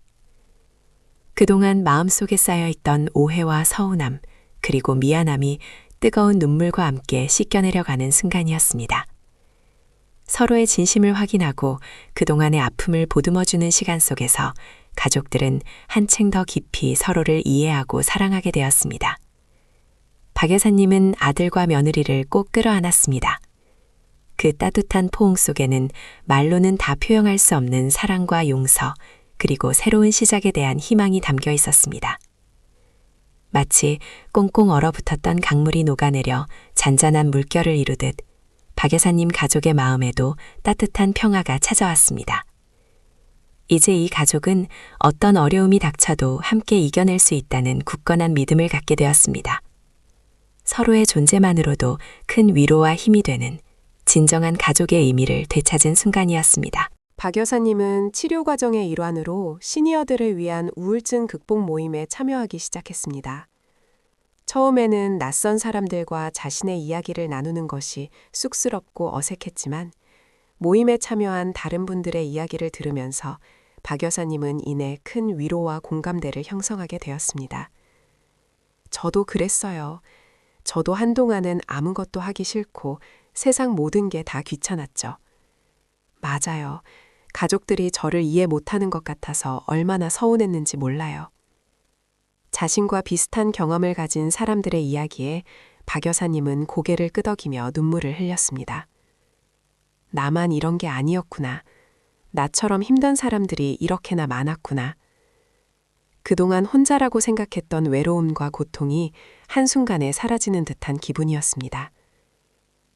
그동안 마음속에 쌓여있던 오해와 서운함, 그리고 미안함이 뜨거운 눈물과 함께 씻겨내려가는 순간이었습니다. 서로의 진심을 확인하고 그동안의 아픔을 보듬어주는 시간 속에서 가족들은 한층 더 깊이 서로를 이해하고 사랑하게 되었습니다. 박 여사님은 아들과 며느리를 꼭 끌어안았습니다. 그 따뜻한 포옹 속에는 말로는 다 표현할 수 없는 사랑과 용서, 그리고 새로운 시작에 대한 희망이 담겨 있었습니다. 마치 꽁꽁 얼어붙었던 강물이 녹아내려 잔잔한 물결을 이루듯 박 여사님 가족의 마음에도 따뜻한 평화가 찾아왔습니다. 이제 이 가족은 어떤 어려움이 닥쳐도 함께 이겨낼 수 있다는 굳건한 믿음을 갖게 되었습니다. 서로의 존재만으로도 큰 위로와 힘이 되는 진정한 가족의 의미를 되찾은 순간이었습니다. 박 여사님은 치료 과정의 일환으로 시니어들을 위한 우울증 극복 모임에 참여하기 시작했습니다. 처음에는 낯선 사람들과 자신의 이야기를 나누는 것이 쑥스럽고 어색했지만 모임에 참여한 다른 분들의 이야기를 들으면서 박 여사님은 이내 큰 위로와 공감대를 형성하게 되었습니다. 저도 그랬어요. 저도 한동안은 아무것도 하기 싫고 세상 모든 게 다 귀찮았죠. 맞아요. 가족들이 저를 이해 못하는 것 같아서 얼마나 서운했는지 몰라요. 자신과 비슷한 경험을 가진 사람들의 이야기에 박 여사님은 고개를 끄덕이며 눈물을 흘렸습니다. 나만 이런 게 아니었구나. 나처럼 힘든 사람들이 이렇게나 많았구나. 그동안 혼자라고 생각했던 외로움과 고통이 한순간에 사라지는 듯한 기분이었습니다.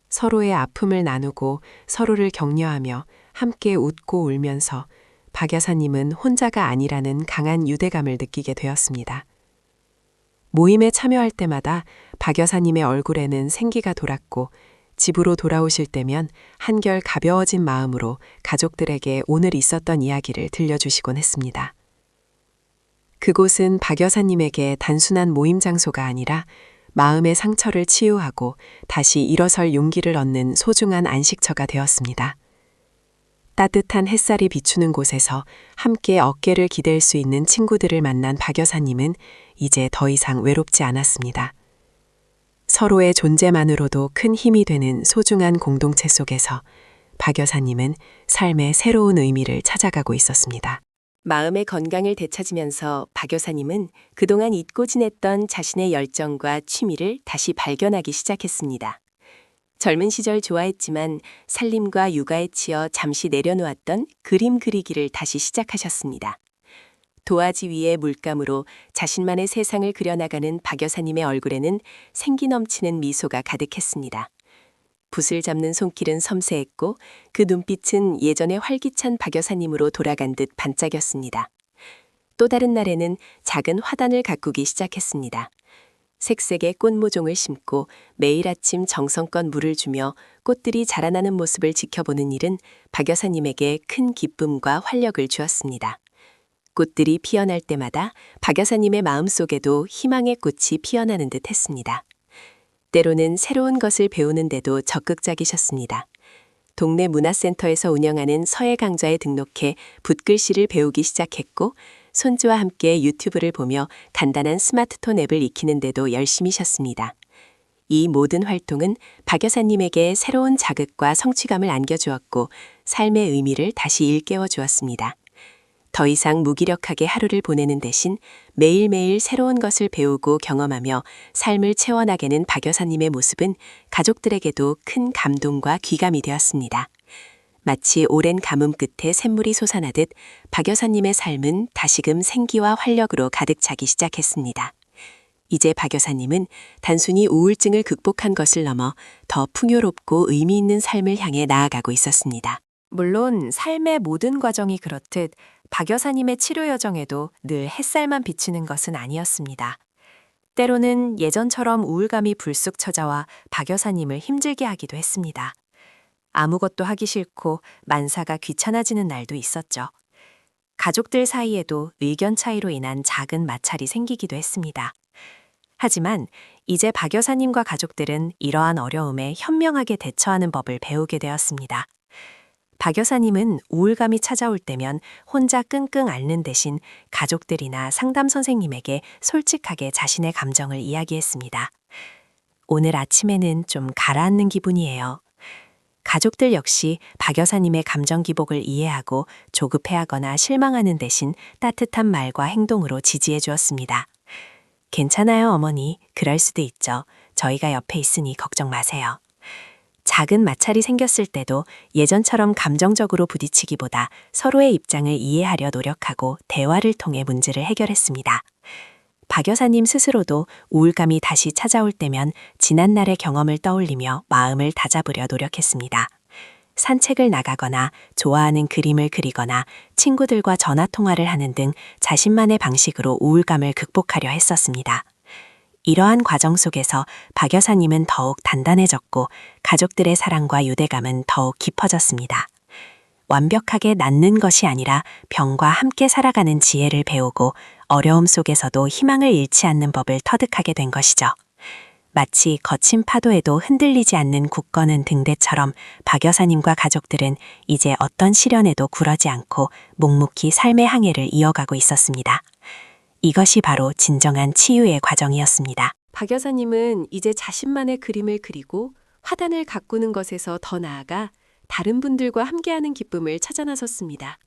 서로의 아픔을 나누고 서로를 격려하며 함께 웃고 울면서 박 여사님은 혼자가 아니라는 강한 유대감을 느끼게 되었습니다. 모임에 참여할 때마다 박 여사님의 얼굴에는 생기가 돌았고 집으로 돌아오실 때면 한결 가벼워진 마음으로 가족들에게 오늘 있었던 이야기를 들려주시곤 했습니다. 그곳은 박 여사님에게 단순한 모임 장소가 아니라 마음의 상처를 치유하고 다시 일어설 용기를 얻는 소중한 안식처가 되었습니다. 따뜻한 햇살이 비추는 곳에서 함께 어깨를 기댈 수 있는 친구들을 만난 박 여사님은 이제 더 이상 외롭지 않았습니다. 서로의 존재만으로도 큰 힘이 되는 소중한 공동체 속에서 박 여사님은 삶의 새로운 의미를 찾아가고 있었습니다. 마음의 건강을 되찾으면서 박 여사님은 그동안 잊고 지냈던 자신의 열정과 취미를 다시 발견하기 시작했습니다. 젊은 시절 좋아했지만 살림과 육아에 치여 잠시 내려놓았던 그림 그리기를 다시 시작하셨습니다. 도화지 위에 물감으로 자신만의 세상을 그려나가는 박 여사님의 얼굴에는 생기 넘치는 미소가 가득했습니다. 붓을 잡는 손길은 섬세했고 그 눈빛은 예전의 활기찬 박 여사님으로 돌아간 듯 반짝였습니다. 또 다른 날에는 작은 화단을 가꾸기 시작했습니다. 색색의 꽃 모종을 심고 매일 아침 정성껏 물을 주며 꽃들이 자라나는 모습을 지켜보는 일은 박 여사님에게 큰 기쁨과 활력을 주었습니다. 꽃들이 피어날 때마다 박 여사님의 마음속에도 희망의 꽃이 피어나는 듯 했습니다. 때로는 새로운 것을 배우는데도 적극적이셨습니다. 동네 문화센터에서 운영하는 서예 강좌에 등록해 붓글씨를 배우기 시작했고 손주와 함께 유튜브를 보며 간단한 스마트폰 앱을 익히는데도 열심히셨습니다. 이 모든 활동은 박 여사님에게 새로운 자극과 성취감을 안겨주었고 삶의 의미를 다시 일깨워 주었습니다. 더 이상 무기력하게 하루를 보내는 대신 매일매일 새로운 것을 배우고 경험하며 삶을 채워나가는 박 여사님의 모습은 가족들에게도 큰 감동과 귀감이 되었습니다. 마치 오랜 가뭄 끝에 샘물이 솟아나듯 박 여사님의 삶은 다시금 생기와 활력으로 가득 차기 시작했습니다. 이제 박 여사님은 단순히 우울증을 극복한 것을 넘어 더 풍요롭고 의미 있는 삶을 향해 나아가고 있었습니다. 물론 삶의 모든 과정이 그렇듯 박 여사님의 치료 여정에도 늘 햇살만 비치는 것은 아니었습니다. 때로는 예전처럼 우울감이 불쑥 찾아와 박 여사님을 힘들게 하기도 했습니다. 아무것도 하기 싫고 만사가 귀찮아지는 날도 있었죠. 가족들 사이에도 의견 차이로 인한 작은 마찰이 생기기도 했습니다. 하지만 이제 박 여사님과 가족들은 이러한 어려움에 현명하게 대처하는 법을 배우게 되었습니다. 박 여사님은 우울감이 찾아올 때면 혼자 끙끙 앓는 대신 가족들이나 상담 선생님에게 솔직하게 자신의 감정을 이야기했습니다. 오늘 아침에는 좀 가라앉는 기분이에요. 가족들 역시 박 여사님의 감정 기복을 이해하고 조급해하거나 실망하는 대신 따뜻한 말과 행동으로 지지해 주었습니다. 괜찮아요, 어머니. 그럴 수도 있죠. 저희가 옆에 있으니 걱정 마세요. 작은 마찰이 생겼을 때도 예전처럼 감정적으로 부딪히기보다 서로의 입장을 이해하려 노력하고 대화를 통해 문제를 해결했습니다. 박 여사님 스스로도 우울감이 다시 찾아올 때면 지난날의 경험을 떠올리며 마음을 다잡으려 노력했습니다. 산책을 나가거나 좋아하는 그림을 그리거나 친구들과 전화 통화를 하는 등 자신만의 방식으로 우울감을 극복하려 했었습니다. 이러한 과정 속에서 박 여사님은 더욱 단단해졌고 가족들의 사랑과 유대감은 더욱 깊어졌습니다. 완벽하게 낫는 것이 아니라 병과 함께 살아가는 지혜를 배우고 어려움 속에서도 희망을 잃지 않는 법을 터득하게 된 것이죠. 마치 거친 파도에도 흔들리지 않는 굳건한 등대처럼 박 여사님과 가족들은 이제 어떤 시련에도 굴하지 않고 묵묵히 삶의 항해를 이어가고 있었습니다. 이것이 바로 진정한 치유의 과정이었습니다. 박 여사님은 이제 자신만의 그림을 그리고 화단을 가꾸는 것에서 더 나아가 다른 분들과 함께하는 기쁨을 찾아 나섰습니다.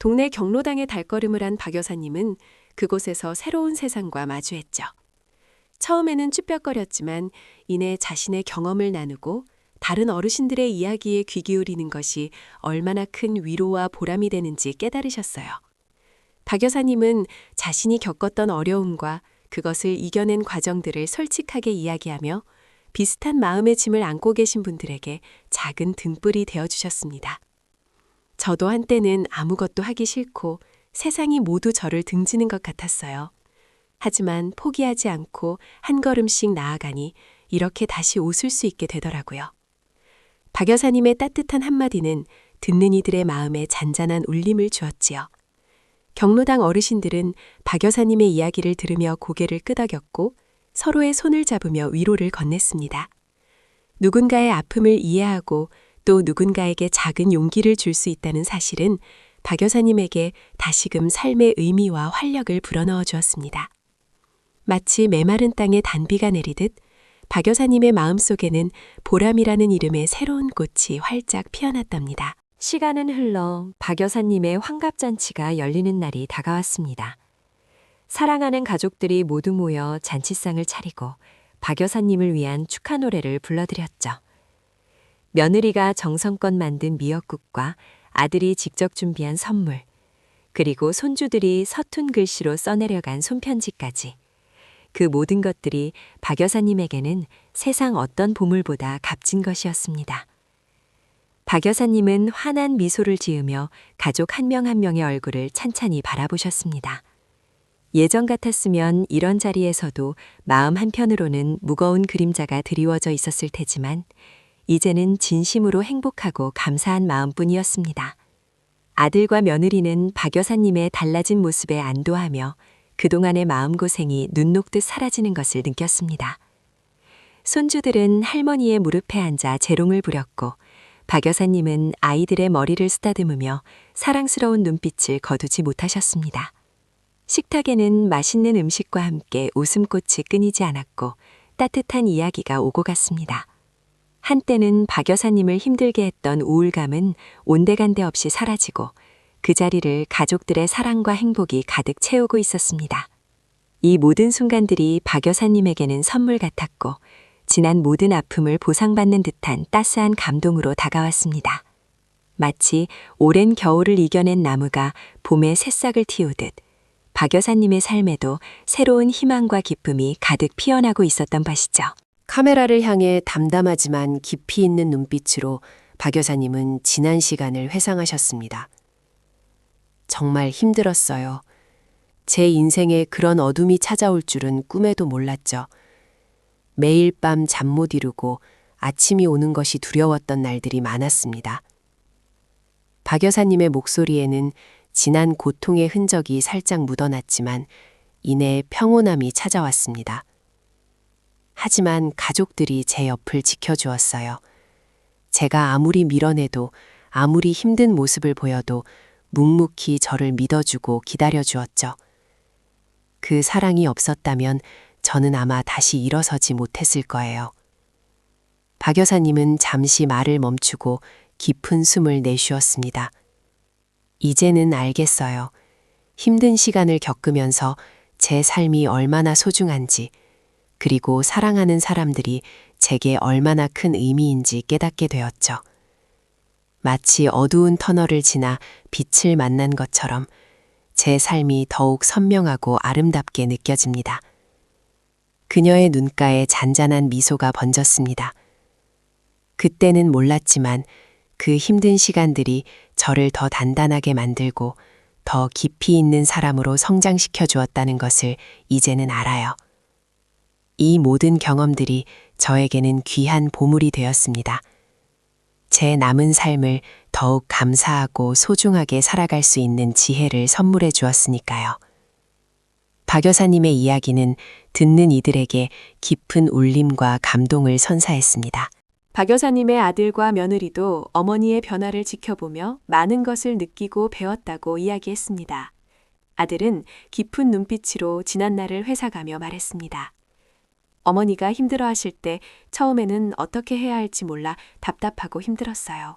동네 경로당에 발걸음을 한 박 여사님은 그곳에서 새로운 세상과 마주했죠. 처음에는 쭈뼛거렸지만 이내 자신의 경험을 나누고 다른 어르신들의 이야기에 귀 기울이는 것이 얼마나 큰 위로와 보람이 되는지 깨달으셨어요. 박 여사님은 자신이 겪었던 어려움과 그것을 이겨낸 과정들을 솔직하게 이야기하며 비슷한 마음의 짐을 안고 계신 분들에게 작은 등불이 되어주셨습니다. 저도 한때는 아무것도 하기 싫고 세상이 모두 저를 등지는 것 같았어요. 하지만 포기하지 않고 한 걸음씩 나아가니 이렇게 다시 웃을 수 있게 되더라고요. 박 여사님의 따뜻한 한마디는 듣는 이들의 마음에 잔잔한 울림을 주었지요. 경로당 어르신들은 박 여사님의 이야기를 들으며 고개를 끄덕였고 서로의 손을 잡으며 위로를 건넸습니다. 누군가의 아픔을 이해하고 또 누군가에게 작은 용기를 줄 수 있다는 사실은 박 여사님에게 다시금 삶의 의미와 활력을 불어넣어 주었습니다. 마치 메마른 땅에 단비가 내리듯 박 여사님의 마음속에는 보람이라는 이름의 새로운 꽃이 활짝 피어났답니다. 시간은 흘러 박 여사님의 환갑잔치가 열리는 날이 다가왔습니다. 사랑하는 가족들이 모두 모여 잔치상을 차리고 박 여사님을 위한 축하 노래를 불러드렸죠. 며느리가 정성껏 만든 미역국과 아들이 직접 준비한 선물, 그리고 손주들이 서툰 글씨로 써내려간 손편지까지. 그 모든 것들이 박 여사님에게는 세상 어떤 보물보다 값진 것이었습니다. 박 여사님은 환한 미소를 지으며 가족 한 명 한 명의 얼굴을 찬찬히 바라보셨습니다. 예전 같았으면 이런 자리에서도 마음 한편으로는 무거운 그림자가 드리워져 있었을 테지만 이제는 진심으로 행복하고 감사한 마음뿐이었습니다. 아들과 며느리는 박 여사님의 달라진 모습에 안도하며 그동안의 마음고생이 눈 녹듯 사라지는 것을 느꼈습니다. 손주들은 할머니의 무릎에 앉아 재롱을 부렸고 박 여사님은 아이들의 머리를 쓰다듬으며 사랑스러운 눈빛을 거두지 못하셨습니다. 식탁에는 맛있는 음식과 함께 웃음꽃이 끊이지 않았고 따뜻한 이야기가 오고 갔습니다. 한때는 박 여사님을 힘들게 했던 우울감은 온데간데 없이 사라지고 그 자리를 가족들의 사랑과 행복이 가득 채우고 있었습니다. 이 모든 순간들이 박 여사님에게는 선물 같았고 지난 모든 아픔을 보상받는 듯한 따스한 감동으로 다가왔습니다. 마치 오랜 겨울을 이겨낸 나무가 봄에 새싹을 틔우듯 박 여사님의 삶에도 새로운 희망과 기쁨이 가득 피어나고 있었던 것이죠. 카메라를 향해 담담하지만 깊이 있는 눈빛으로 박 여사님은 지난 시간을 회상하셨습니다. 정말 힘들었어요. 제 인생에 그런 어둠이 찾아올 줄은 꿈에도 몰랐죠. 매일 밤 잠 못 이루고 아침이 오는 것이 두려웠던 날들이 많았습니다. 박 여사님의 목소리에는 지난 고통의 흔적이 살짝 묻어났지만 이내 평온함이 찾아왔습니다. 하지만 가족들이 제 옆을 지켜주었어요. 제가 아무리 밀어내도 아무리 힘든 모습을 보여도 묵묵히 저를 믿어주고 기다려주었죠. 그 사랑이 없었다면 저는 아마 다시 일어서지 못했을 거예요. 박 여사님은 잠시 말을 멈추고 깊은 숨을 내쉬었습니다. 이제는 알겠어요. 힘든 시간을 겪으면서 제 삶이 얼마나 소중한지, 그리고 사랑하는 사람들이 제게 얼마나 큰 의미인지 깨닫게 되었죠. 마치 어두운 터널을 지나 빛을 만난 것처럼 제 삶이 더욱 선명하고 아름답게 느껴집니다. 그녀의 눈가에 잔잔한 미소가 번졌습니다. 그때는 몰랐지만 그 힘든 시간들이 저를 더 단단하게 만들고 더 깊이 있는 사람으로 성장시켜 주었다는 것을 이제는 알아요. 이 모든 경험들이 저에게는 귀한 보물이 되었습니다. 제 남은 삶을 더욱 감사하고 소중하게 살아갈 수 있는 지혜를 선물해 주었으니까요. 박 여사님의 이야기는 듣는 이들에게 깊은 울림과 감동을 선사했습니다. 박 여사님의 아들과 며느리도 어머니의 변화를 지켜보며 많은 것을 느끼고 배웠다고 이야기했습니다. 아들은 깊은 눈빛으로 지난날을 회상하며 말했습니다. 어머니가 힘들어하실 때 처음에는 어떻게 해야 할지 몰라 답답하고 힘들었어요.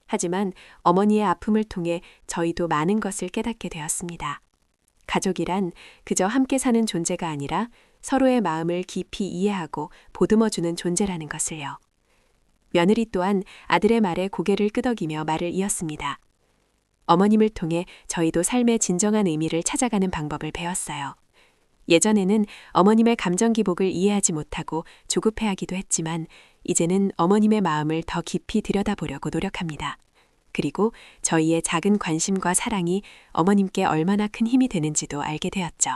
하지만 어머니의 아픔을 통해 저희도 많은 것을 깨닫게 되었습니다. 가족이란 그저 함께 사는 존재가 아니라 서로의 마음을 깊이 이해하고 보듬어주는 존재라는 것을요. 며느리 또한 아들의 말에 고개를 끄덕이며 말을 이었습니다. 어머님을 통해 저희도 삶의 진정한 의미를 찾아가는 방법을 배웠어요. 예전에는 어머님의 감정 기복을 이해하지 못하고 조급해하기도 했지만 이제는 어머님의 마음을 더 깊이 들여다보려고 노력합니다. 그리고 저희의 작은 관심과 사랑이 어머님께 얼마나 큰 힘이 되는지도 알게 되었죠.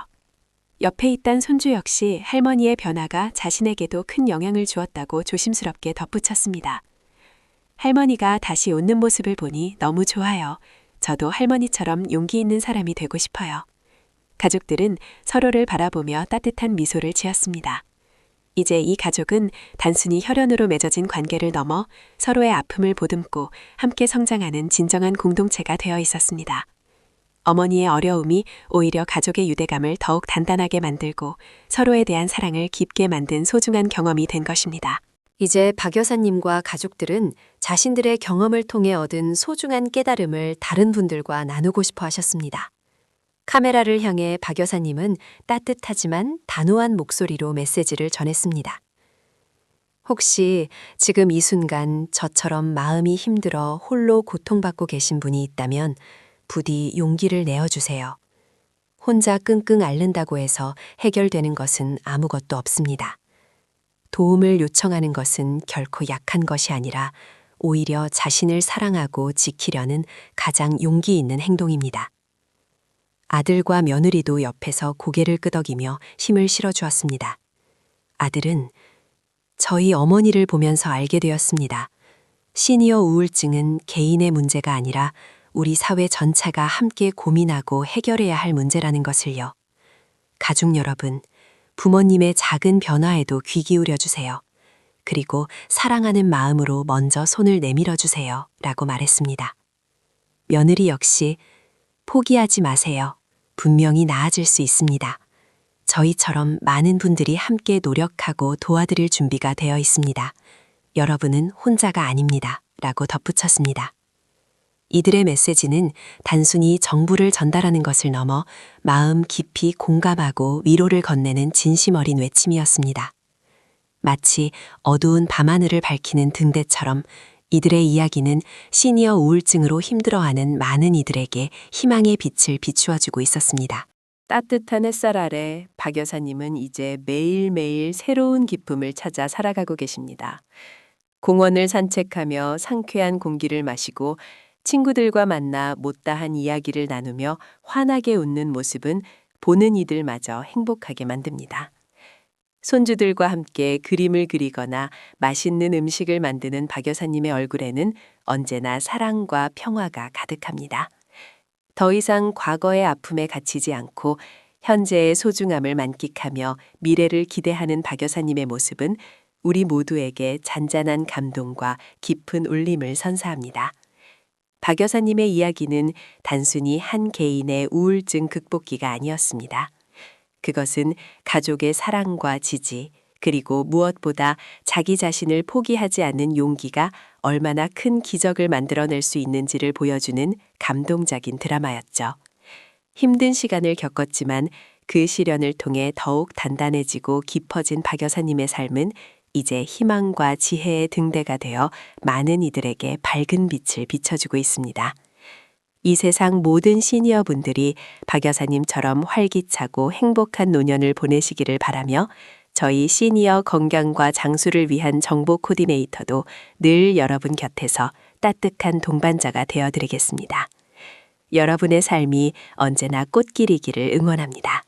옆에 있던 손주 역시 할머니의 변화가 자신에게도 큰 영향을 주었다고 조심스럽게 덧붙였습니다. 할머니가 다시 웃는 모습을 보니 너무 좋아요. 저도 할머니처럼 용기 있는 사람이 되고 싶어요. 가족들은 서로를 바라보며 따뜻한 미소를 지었습니다. 이제 이 가족은 단순히 혈연으로 맺어진 관계를 넘어 서로의 아픔을 보듬고 함께 성장하는 진정한 공동체가 되어 있었습니다. 어머니의 어려움이 오히려 가족의 유대감을 더욱 단단하게 만들고 서로에 대한 사랑을 깊게 만든 소중한 경험이 된 것입니다. 이제 박 여사님과 가족들은 자신들의 경험을 통해 얻은 소중한 깨달음을 다른 분들과 나누고 싶어 하셨습니다. 카메라를 향해 박 여사님은 따뜻하지만 단호한 목소리로 메시지를 전했습니다. 혹시 지금 이 순간 저처럼 마음이 힘들어 홀로 고통받고 계신 분이 있다면 부디 용기를 내어주세요. 혼자 끙끙 앓는다고 해서 해결되는 것은 아무것도 없습니다. 도움을 요청하는 것은 결코 약한 것이 아니라 오히려 자신을 사랑하고 지키려는 가장 용기 있는 행동입니다. 아들과 며느리도 옆에서 고개를 끄덕이며 힘을 실어주었습니다. 아들은 저희 어머니를 보면서 알게 되었습니다. 시니어 우울증은 개인의 문제가 아니라 우리 사회 전체가 함께 고민하고 해결해야 할 문제라는 것을요. 가족 여러분, 부모님의 작은 변화에도 귀 기울여 주세요. 그리고 사랑하는 마음으로 먼저 손을 내밀어 주세요. 라고 말했습니다. 며느리 역시 포기하지 마세요. 분명히 나아질 수 있습니다. 저희처럼 많은 분들이 함께 노력하고 도와드릴 준비가 되어 있습니다. 여러분은 혼자가 아닙니다. 라고 덧붙였습니다. 이들의 메시지는 단순히 정보를 전달하는 것을 넘어 마음 깊이 공감하고 위로를 건네는 진심 어린 외침이었습니다. 마치 어두운 밤하늘을 밝히는 등대처럼 이들의 이야기는 시니어 우울증으로 힘들어하는 많은 이들에게 희망의 빛을 비추어주고 있었습니다. 따뜻한 햇살 아래 박 여사님은 이제 매일매일 새로운 기쁨을 찾아 살아가고 계십니다. 공원을 산책하며 상쾌한 공기를 마시고 친구들과 만나 못다한 이야기를 나누며 환하게 웃는 모습은 보는 이들마저 행복하게 만듭니다. 손주들과 함께 그림을 그리거나 맛있는 음식을 만드는 박 여사님의 얼굴에는 언제나 사랑과 평화가 가득합니다. 더 이상 과거의 아픔에 갇히지 않고 현재의 소중함을 만끽하며 미래를 기대하는 박 여사님의 모습은 우리 모두에게 잔잔한 감동과 깊은 울림을 선사합니다. 박 여사님의 이야기는 단순히 한 개인의 우울증 극복기가 아니었습니다. 그것은 가족의 사랑과 지지, 그리고 무엇보다 자기 자신을 포기하지 않는 용기가 얼마나 큰 기적을 만들어낼 수 있는지를 보여주는 감동적인 드라마였죠. 힘든 시간을 겪었지만 그 시련을 통해 더욱 단단해지고 깊어진 박 여사님의 삶은 이제 희망과 지혜의 등대가 되어 많은 이들에게 밝은 빛을 비춰주고 있습니다. 이 세상 모든 시니어분들이 박 여사님처럼 활기차고 행복한 노년을 보내시기를 바라며 저희 시니어 건강과 장수를 위한 정보 코디네이터도 늘 여러분 곁에서 따뜻한 동반자가 되어드리겠습니다. 여러분의 삶이 언제나 꽃길이기를 응원합니다.